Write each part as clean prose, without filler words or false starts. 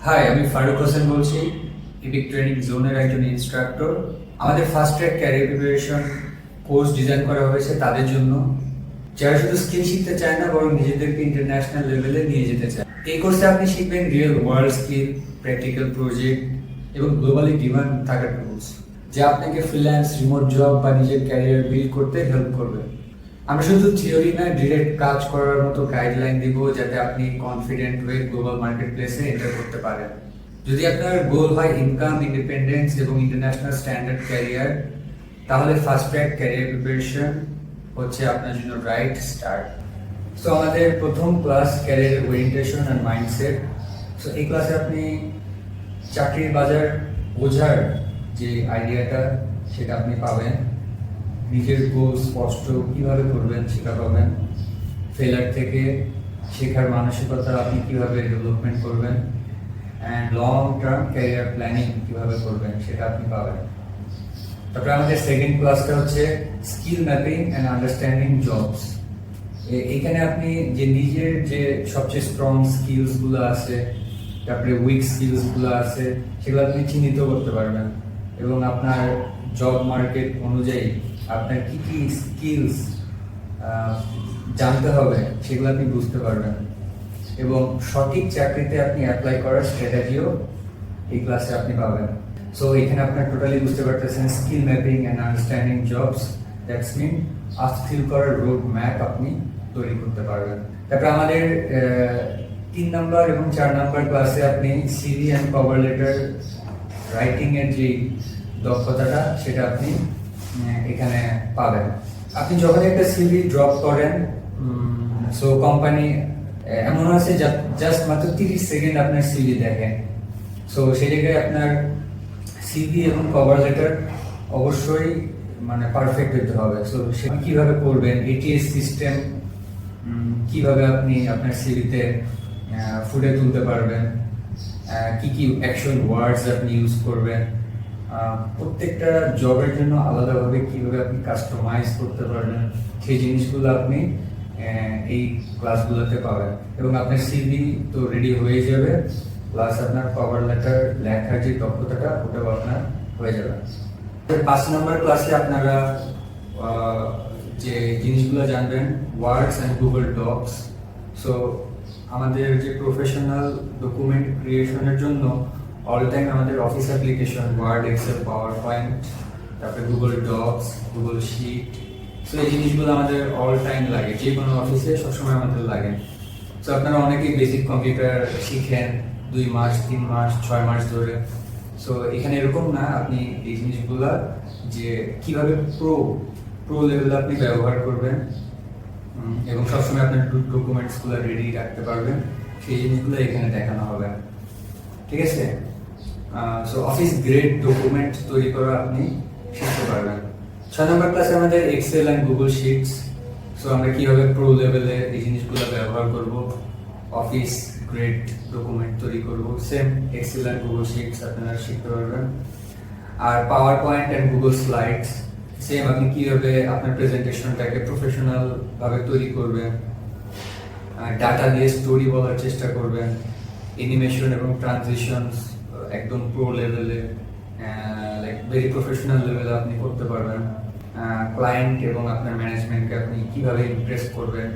High, আমি ফারুক হোসেন বলছি, epic training জোনের একজন ইনস্ট্রাক্টর। আমাদের first track career preparation course design করা হয়েছে তাদের জন্য, যারা শুধু স্কিল শিখতে চায় না বরং নিজেদেরকে ইন্টারন্যাশনাল লেভেলে নিয়ে যেতে চায়। এই কোর্সে আপনি শিখবেন real world skill, practical project এবং গ্লোবালি ডিমান্ড থাকা টুলস, যা আপনাকে ফ্রিল্যান্স, রিমোট জব বা নিজের ক্যারিয়ার বিল্ড করতে হেল্প করবে। আমরা শুধু থিওরি না, ডিরেক্ট কাজ করার মতো গাইডলাইন দিব, যাতে আপনি কনফিডেন্ট হয়ে গ্লোবাল মার্কেট প্লেসে এন্টার করতে পারেন। যদি আপনার গোল হয় ইনকাম, ইন্ডিপেন্ডেন্স এবং ইন্টারন্যাশনাল স্ট্যান্ডার্ড ক্যারিয়ার, তাহলে ফার্স্ট ট্র্যাক ক্যারিয়ার প্রিপারেশন হচ্ছে আপনার জন্য রাইট স্টার্ট। সো আমাদের প্রথম class career orientation and mindset. So এই ক্লাসে আপনি চাকরির বাজার বোঝার যে আইডিয়াটা সেটা আপনি পাবেন, নিজের গোল স্পষ্ট কিভাবে করবেন সেটা পাবেন, ফেলার থেকে শেখার মানসিকতা আপনি কিভাবে ডেভেলপমেন্ট করবেন, and long term career planning কিভাবে করবেন সেটা আপনি পাবেন। তারপরে আমাদের সেকেন্ড ক্লাসটা হচ্ছে skill mapping and understanding jobs. এখানে আপনি যে নিজের যে সবচেয়ে স্ট্রং স্কিলসগুলো আছে, তারপরে উইক স্কিলসগুলো আছে, সেগুলো আপনি চিহ্নিত করতে পারবেন এবং আপনার জব মার্কেট অনুযায়ী আপনার কি কি স্কিলস জানতে হবে সেগুলো আপনি বুঝতে পারবেন এবং সঠিক চাকরিতে আপনি অ্যাপ্লাই করার স্ট্র্যাটেজিও এই ক্লাসে আপনি পাবেন। সো এখানে আপনার টোটালি বুঝতে পারতেছেন skill mapping and understanding jobs, that's mean upskill করার রোড ম্যাপ আপনি তৈরি করতে পারবেন। তারপরে আমাদের 3 নাম্বার এবং 4 নাম্বার ক্লাসে আপনি CV and cover letter writing এর যে দক্ষতাটা সেটা আপনি এখানে পাবেন। আপনি যখন একটা সিভি ড্রপ করেন, সো কোম্পানি এমন আছে জাস্ট মাত্র 30 সেকেন্ড আপনার সিভি দেখেন। সো সেই জায়গায় আপনার সিভি এবং কভার লেটার অবশ্যই পারফেক্ট হতে হবে। সো সেটা কিভাবে করবেন, এটিএস সিস্টেম কিভাবে আপনি আপনার সিভিতে ফুটে তুলতে পারবেন, কি কি অ্যাকশন ওয়ার্ডস আপনি ইউজ করবেন, প্রত্যেকটা জবের জন্য আলাদাভাবে কিভাবে আপনি কাস্টমাইজ করতে পারবেন, সেই জিনিসগুলো আপনি এই ক্লাসগুলোতে পাবেন এবং আপনার সিভি তো রেডি হয়ে যাবে, প্লাস আপনার কভার লেটার লেখার যে দক্ষতাটা ওটাও আপনার হয়ে যাবে। 5 নম্বর ক্লাসে আপনারা যে জিনিসগুলো জানবেন, words and Google Docs. So আমাদের যে প্রফেশনাল ডকুমেন্ট ক্রিয়েশনের জন্য অল টাইম আমাদের office application Word, Excel, PowerPoint, তারপরে Google Docs, Google Sheet, so এই জিনিসগুলো আমাদের অল টাইম লাগে, যে কোনো অফিসে সবসময় আমাদের লাগে। সো আপনারা অনেকেই বেসিক কম্পিউটার শিখেন 2 মাস, 3 মাস, 6 মাস ধরে। সো এখানে এরকম না, আপনি এই জিনিসগুলা যে কিভাবে প্রো লেভেলে আপনি ব্যবহার করবেন এবং সবসময় আপনার ডকুমেন্টসগুলো রেডি রাখতে পারবেন, সেই জিনিসগুলো এখানে দেখানো হবে। ঠিক আছে? সো অফিস গ্রেড ডকুমেন্ট তৈরি করা আপনি শিখতে পারবেন। 6 নম্বর ক্লাসে আমাদের Excel and Google Sheets. So আমরা কিভাবে প্রো লেভেলে এই জিনিসগুলো ব্যবহার করব, অফিস গ্রেড ডকুমেন্ট তৈরি করব, same Excel and Google Sheets আপনারা শিখতে পারবেন। আর PowerPoint and Google Slides, same আপনি কিভাবে আপনার প্রেজেন্টেশনটাকে প্রফেশনাল ভাবে তৈরি করবেন, ডাটা দিয়ে স্টোরি বলার চেষ্টা করবেন, অ্যানিমেশন এবং ট্রানজিশনস একদম প্রো লেভেলে, লাইক ভেরি প্রফেশনাল লেভেলে আপনি করতে পারবেন। ক্লায়েন্ট এবং আপনার ম্যানেজমেন্টকে আপনি কিভাবে ইমপ্রেস করবেন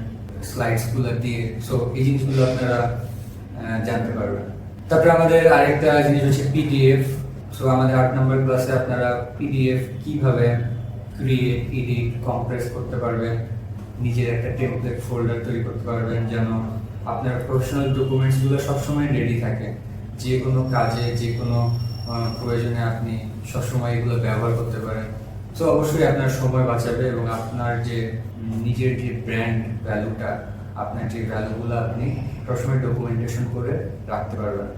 স্লাইডসগুলো দিয়ে, সো এই জিনিসগুলো আপনারা জানতে পারবেন। তারপরে আমাদের আরেকটা জিনিস হচ্ছে পিডিএফ। সো আমাদের 8 নম্বর ক্লাসে আপনারা পিডিএফ কিভাবে ক্রিয়েট, এডিট, কম্প্রেস করতে পারবেন, নিজের একটা টেমপ্লেট ফোল্ডার তৈরি করতে পারবেন যেন আপনার প্রফেশনাল ডকুমেন্টসগুলো সবসময় রেডি থাকে, যে কোনো কাজে, যে কোনো প্রয়োজনে আপনি সবসময় এগুলো ব্যবহার করতে পারেন। সো অবশ্যই আপনার সময় বাঁচাবে এবং আপনার যে নিজের যে ব্র্যান্ড ভ্যালুটা, আপনার যে ভ্যালুগুলো আপনি সবসময় ডকুমেন্টেশন করে রাখতে পারবেন।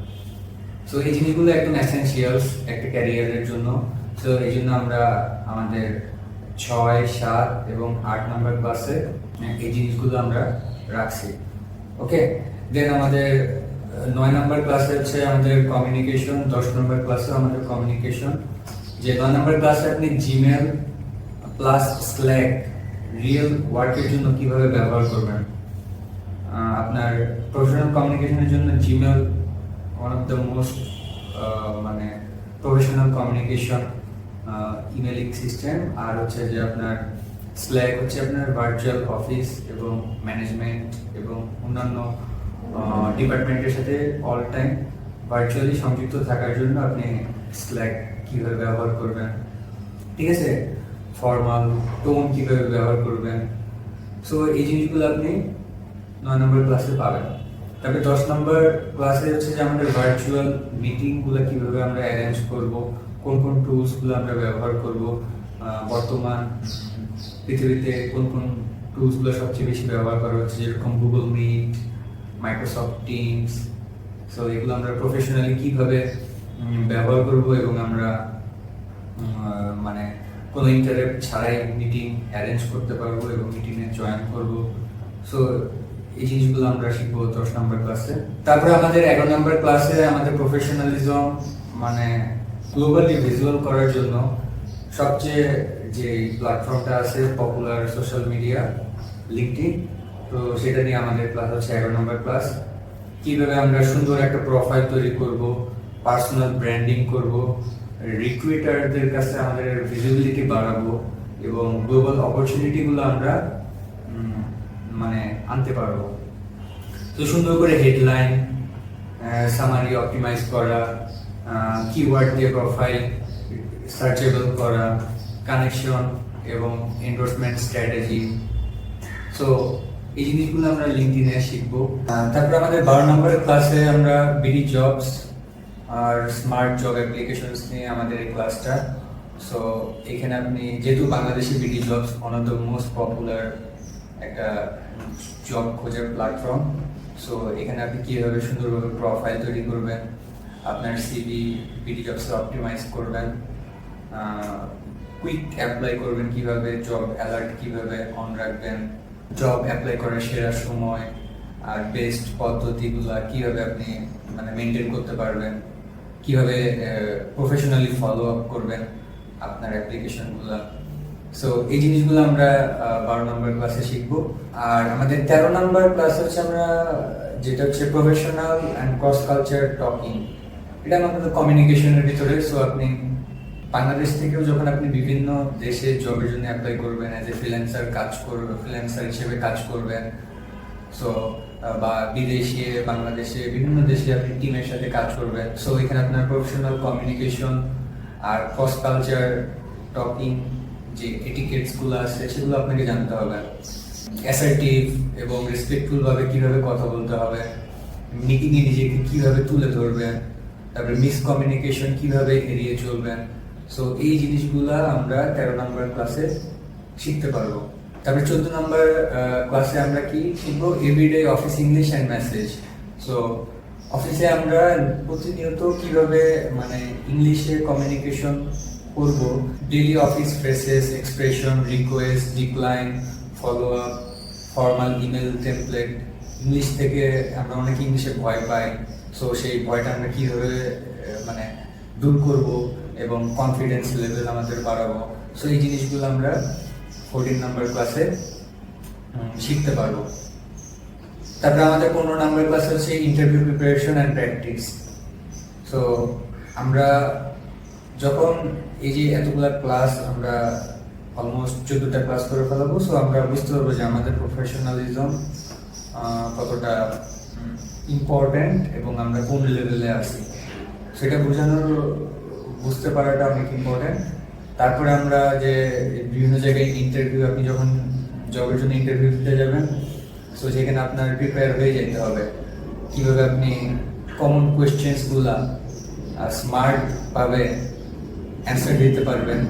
সো এই জিনিসগুলো একদম এসেনশিয়ালস একটা ক্যারিয়ারের জন্য। সো এই জন্য আমরা আমাদের 6, 7 এবং 8 নম্বর ক্লাসে এই জিনিসগুলো আমরা রাখছি। ওকে, দেন আমাদের 9 নম্বর ক্লাসে হচ্ছে আমাদের কমিউনিকেশন, 10 নম্বর ক্লাসে আমাদের কমিউনিকেশন। যে 9 নম্বর ক্লাসে আপনি জিমেল প্লাস স্ল্যাক রিয়েল ওয়ার্কের জন্য কিভাবে ব্যবহার করবেন, আপনার প্রফেশনাল কমিউনিকেশনের জন্য Gmail one of the most মানে প্রফেশনাল কমিউনিকেশন ইমেলিং সিস্টেম। আর হচ্ছে যে আপনার স্ল্যাক হচ্ছে আপনার ভার্চুয়াল অফিস এবং ম্যানেজমেন্ট এবং অন্যান্য ডিপার্টমেন্টের সাথে অল টাইম ভার্চুয়ালি সংযুক্ত থাকার জন্য আপনি স্ল্যাক কীভাবে ব্যবহার করবেন, ঠিক আছে, ফর্মাল টোন কীভাবে ব্যবহার করবেন। সো এই জিনিসগুলো আপনি 9 নম্বর ক্লাসে পাবেন। তারপরে 10 নম্বর ক্লাসে হচ্ছে যে আমাদের ভার্চুয়াল মিটিংগুলো কীভাবে আমরা অ্যারেঞ্জ করব, কোন কোন টুলসগুলো আমরা ব্যবহার করব, বর্তমান পৃথিবীতে কোন কোন টুলসগুলো সবচেয়ে বেশি ব্যবহার করা হচ্ছে, যেরকম Google Meet, Microsoft Teams. So এগুলো আমরা প্রফেশনালি কীভাবে ব্যবহার করব এবং আমরা মানে কোনো ইন্টারাপ্ট ছাড়াই মিটিং অ্যারেঞ্জ করতে পারবো এবং মিটিংয়ে জয়েন করব। সো এই জিনিসগুলো আমরা শিখবো 10 নম্বর ক্লাসে। তারপরে আমাদের 11 নম্বর ক্লাসে আমাদের প্রফেশনালিজম মানে গ্লোবালি ভিজুয়াল করার জন্য সবচেয়ে যে প্ল্যাটফর্মটা আছে পপুলার সোশ্যাল মিডিয়া লিঙ্কডইন, তো সেটা নিয়ে আমাদের ক্লাস হচ্ছে 11 নম্বর ক্লাস। কিভাবে আমরা সুন্দর একটা প্রোফাইল তৈরি করব, পার্সোনাল ব্র্যান্ডিং করব, রিক্রুটারদের কাছে আমাদের ভিজিবিলিটি বাড়াবো এবং গ্লোবাল অপরচুনিটিগুলো আমরা মানে আনতে পারবো। তো সুন্দর করে হেডলাইন, সামারি অপটিমাইজ করা, কিওয়ার্ড দিয়ে প্রোফাইল সার্চেবল করা, কানেকশন এবং এন্ডোর্সমেন্ট স্ট্র্যাটেজি। সো এই জিনিসগুলো আমরা লিঙ্কডইনে শিখবো। তারপর আমাদের 12 নম্বর ক্লাসে আমরা বিডি জবস আর স্মার্ট জব অ্যাপ্লিকেশনস নিয়ে আমাদের এই ক্লাসটা। সো এখানে আপনি যেহেতু Bangladeshi BD jobs one of the most popular একটা জব খোঁজার প্ল্যাটফর্ম। সো এখানে আপনি কীভাবে সুন্দরভাবে প্রোফাইল তৈরি করবেন, আপনার সিভি বিডি জবসে অপটিমাইজ করবেন, কুইক অ্যাপ্লাই করবেন কীভাবে, জব অ্যালার্ট কীভাবে অন রাখবেন, জব অ্যাপ্লাই করার সেরা সময় আর বেস্ট পদ্ধতিগুলো কীভাবে আপনি মানে মেনটেন করতে পারবেন, কীভাবে প্রফেশনালি ফলো আপ করবেন আপনার অ্যাপ্লিকেশনগুলো। সো এই জিনিসগুলো আমরা 12 নম্বর ক্লাসে শিখবো। আর আমাদের 13 নম্বর ক্লাস হচ্ছে আমরা যেটা হচ্ছে professional and cross culture talking. এটা আমাদের কমিউনিকেশনের ভিতরে। সো আপনি বাংলাদেশ থেকেও যখন আপনি বিভিন্ন দেশে জবের জন্য অ্যাপ্লাই করবেন, অ্যাজ এ ফ্রিল্যান্সার হিসেবে কাজ করবেন, সো বা বিদেশে বাংলাদেশে বিভিন্ন দেশে আপনি টিমের সাথে কাজ করবেন। সো এখানে আপনার প্রফেশনাল কমিউনিকেশন আর ক্রস কালচার টকিং যে এটিকেটসগুলো আছে সেগুলো আপনাকে জানতে হবে। অ্যাসার্টিভ এবং রেসপেক্টফুলভাবে কীভাবে কথা বলতে হবে, মিটিংয়ে নিজেকে কীভাবে তুলে ধরবেন, তারপরে মিসকমিউনিকেশন কীভাবে এড়িয়ে চলবেন। সো এই জিনিসগুলো আমরা 13 নম্বর ক্লাসে শিখতে পারবো। তারপরে 14 নম্বর ক্লাসে আমরা কি শিখবো, everyday office English and message. So অফিসে আমরা প্রতিনিয়ত কিভাবে মানে ইংলিশে কমিউনিকেশন করব, daily office phrases, expression, request, decline, follow up, formal email template. English থেকে আমরা অনেক ইংলিশে ভয় পাই। সো সেই ভয়টা আমরা কীভাবে মানে দূর করব এবং কনফিডেন্স লেভেল আমাদের বাড়াবো। সো এই জিনিসগুলো আমরা 14 নম্বর ক্লাসে শিখতে পারবো। তারপরে আমাদের 15 নম্বর ক্লাস হচ্ছে interview preparation and practice. So আমরা যখন এই যে এতগুলা ক্লাস আমরা অলমোস্ট 14টা ক্লাস করে ফেলাবো, সো আমরা বুঝতে পারবো যে আমাদের প্রফেশনালিজম কতটা ইম্পর্ট্যান্ট এবং আমরা কোন লেভেলে আছি সেটা বুঝতে পারাটা অনেক ইম্পর্ট্যান্ট। তারপরে আমরা যে বিভিন্ন জায়গায় ইন্টারভিউ, আপনি যখন জবের জন্য ইন্টারভিউ দিতে যাবেন, সো সেখানে আপনার প্রিপেয়ার হয়ে যেতে হবে কীভাবে আপনি কমন কোয়েশ্চেন্সগুলা স্মার্টভাবে অ্যান্সার দিতে পারবেন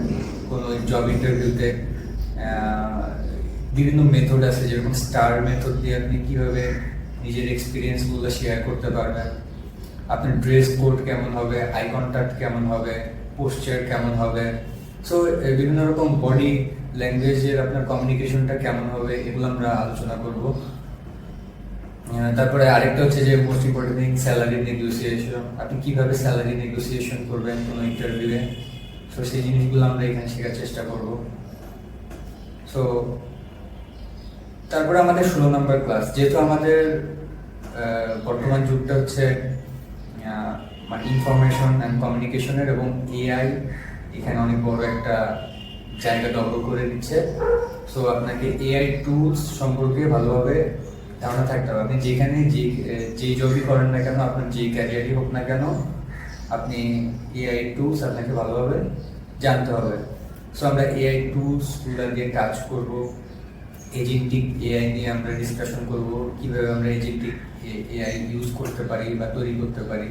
কোনো জব ইন্টারভিউতে। বিভিন্ন মেথড আছে, যেরকম স্টার মেথড দিয়ে আপনি কীভাবে নিজের এক্সপিরিয়েন্সগুলো শেয়ার করতে পারবেন, আপনার ড্রেস কোড কেমন হবে, আই কন্ট্যাক্ট কেমন হবে, পোস্টার কেমন হবে। সো বিভিন্ন রকম বডি ল্যাঙ্গুয়েজের আপনার কমিউনিকেশনটা কেমন হবে, এগুলো আমরা আলোচনা করব। তারপরে আরেকটা হচ্ছে যে most important thing, salary negotiation. আপনি কীভাবে স্যালারি নেগোসিয়েশন করবেন কোনো ইন্টারভিউয়ে। সো সেই জিনিসগুলো আমরা এখানে শেখার চেষ্টা করব। সো তারপরে আমাদের 16 নম্বর ক্লাস, যেহেতু আমাদের বর্তমান যুগটা হচ্ছে মানে ইনফরমেশন অ্যান্ড কমিউনিকেশনের এবং এআই এখানে অনেক বড় একটা জায়গা দখল করে দিচ্ছে। সো আপনাকে এআই টুলস সম্পর্কে ভালোভাবে ধারণা থাকতে হবে। আপনি যেখানে যেই জবই করেন না কেন, আপনার যেই ক্যারিয়ারই হোক না কেন, আপনি এআই টুলস আপনাকে ভালোভাবে জানতে হবে। সো আমরা এআই টুলসগুলো দিয়ে কাজ করব, এজেন্টিক এআই নিয়ে আমরা ডিসকাশন করব, কিভাবে আমরা এজেন্টিক এআই ইউজ করতে পারি বা তৈরি করতে পারি।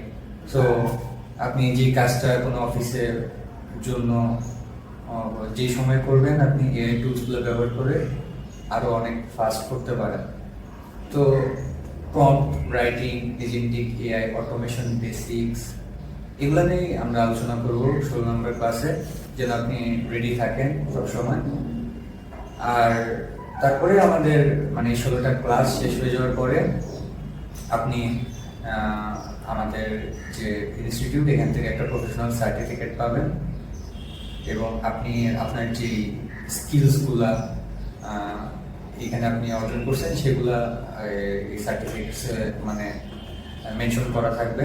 সো আপনি যে কাজটা কোনো অফিসের জন্য যে সময় করবেন, আপনি এআই টুলসগুলো ব্যবহার করে আরও অনেক ফাস্ট করতে পারেন। তো prompt writing, agentic AI, automation basics, এগুলো নিয়ে আমরা আলোচনা করব 16 নম্বর ক্লাসে, যেন আপনি রেডি থাকেন সবসময়। আর তারপরে আমাদের মানে 16টা ক্লাস শেষ হয়ে যাওয়ার পরে আপনি আমাদের যে ইনস্টিটিউট, এখান থেকে একটা প্রফেশনাল সার্টিফিকেট পাবেন এবং আপনি আপনার যে স্কিলসগুলা এখানে আপনি অর্জন করছেন সেগুলা এই সার্টিফিকেটসে মানে মেনশন করা থাকবে।